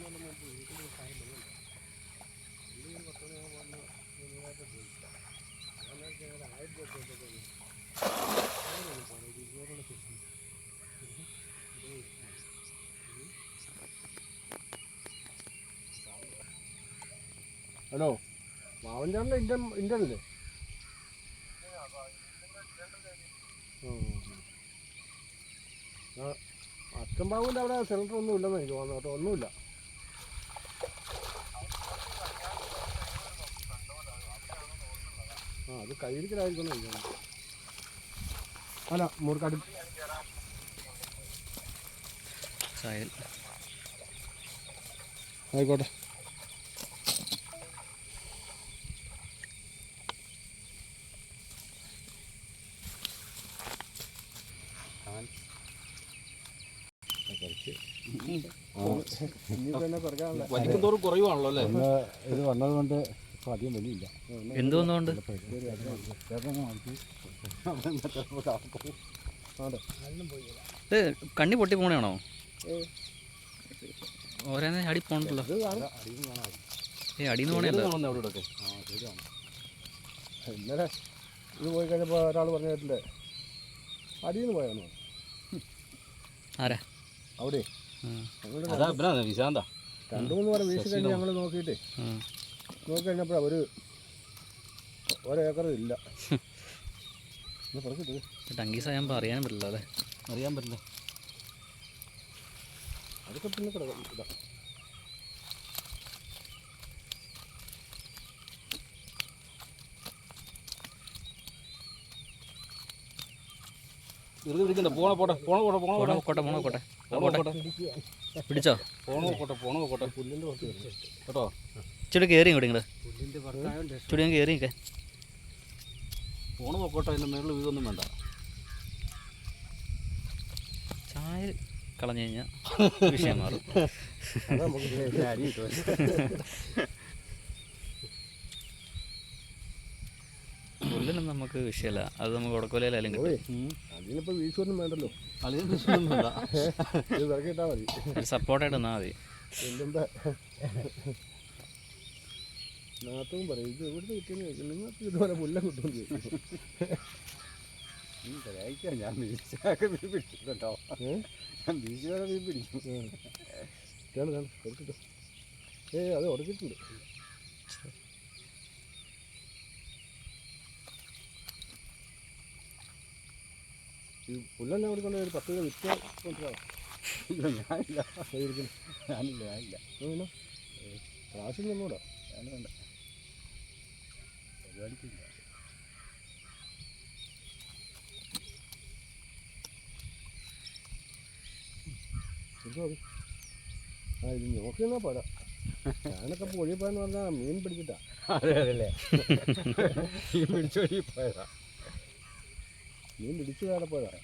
Hello, മാവൻചാറിൻ്റെ ഇൻ്റർനല്ലേ? അച്ഛൻബാബുവിൻ്റെ അവിടെ cylinder ഒന്നും ഇല്ലെന്ന് എനിക്ക് തോന്നുന്നു കേട്ടോ, ഒന്നുമില്ല. അത് കയ്യിരിക്കലായിരിക്കും എനിക്ക് തോന്നുന്നു. അല്ല, മൂർക്കാട്ട് ആയിക്കോട്ടെ. വലിക്കുന്തോറും കുറയുവാണല്ലോ അല്ലേ? ഇത് വന്നത് കൊണ്ട് ഇപ്പം അധികം വലിയില്ല. എന്തുകൊണ്ട് ഇത് കണ്ണി പൊട്ടി പോണയാണോ? ഓരോന്നെ അടി പോണല്ലോ. അടിന്ന് പോണല്ലോ. ഇന്നലെ ഇത് പോയി കഴിഞ്ഞപ്പോൾ ഒരാൾ പറഞ്ഞു കേട്ടില്ലേ, അടിയിൽ നിന്ന് പോയാണോ? ആരാ അവിടെ വിശാന്ത 2-3 വരെ വീശി കഴിഞ്ഞ് ഞങ്ങൾ നോക്കിയിട്ട് നോക്കിക്കഴിഞ്ഞപ്പോൾ അവർ ഒരേക്കർ ഇല്ല. ടങ്കീസാകുമ്പോൾ അറിയാനും പറ്റില്ല. അതെ, അറിയാൻ പറ്റില്ല. അതൊക്കെ പിന്നെ കിടക്കും. ഇതാ പിടിക്കണ്ട. പോട്ടെ പിടിച്ചോ? പോട്ടെ പുല്ലിൻ്റെ പുറത്ത് കേട്ടോ. ചുടി കയറി ഇങ്ങോട്ട് ഇങ്ങോട്ട് ചുടി ഞാൻ കയറി നിൽക്കാൻ. പോട്ടെ. അതിൻ്റെ മേളിൽ വീതൊന്നും വേണ്ട. ചായ കളഞ്ഞു കഴിഞ്ഞാൽ വിഷയം മാറും. പുല്ലിനൊന്നും നമുക്ക് വിഷയമല്ല. അത് നമുക്ക് ഉടക്കോലയിലായാലും കിട്ടും. അതിനിപ്പോൾ വീശൊന്നും വേണ്ടല്ലോ. ഇത് വിറക്കിട്ടാൽ മതി. സപ്പോർട്ടായിട്ട് നിന്നാൽ മതി. എല്ലുമ്പ നാത്തും പറയും, ഇത് എവിടുന്ന് കിട്ടിയെന്ന് നിങ്ങൾക്ക് ഇതുപോലെ പുല്ല കിട്ടും. ഞാൻ വീശാക്കെ മീൻ പിടിച്ചിട്ടുണ്ടോ? ഞാൻ വീശുകാരെ മീൻ പിടിക്കും. ഉറക്കിട്ടോ. അത് ഉറക്കിട്ടുണ്ട്. ഈ പുല്ലെല്ലാം കൊടുക്കൊണ്ട് ഒരു 10 രൂപ വിറ്റ് കൊണ്ടുവരാം. ഞാനില്ല. പ്രാവശ്യം തന്നൂടാ. ഞാൻ വേണ്ട, പരിപാടിക്കില്ല. ഇത് നോക്കിയെന്നാ പോരാ. ഞാനൊക്കെ ഒഴുകി പോയെന്ന് പറഞ്ഞാൽ മീൻ പിടിച്ചിട്ടാ. അതല്ലേ മീൻ പിടിച്ചു ഒഴുകി പോയതാ. മീൻ പിടിച്ചു വേറെ പോയതാ.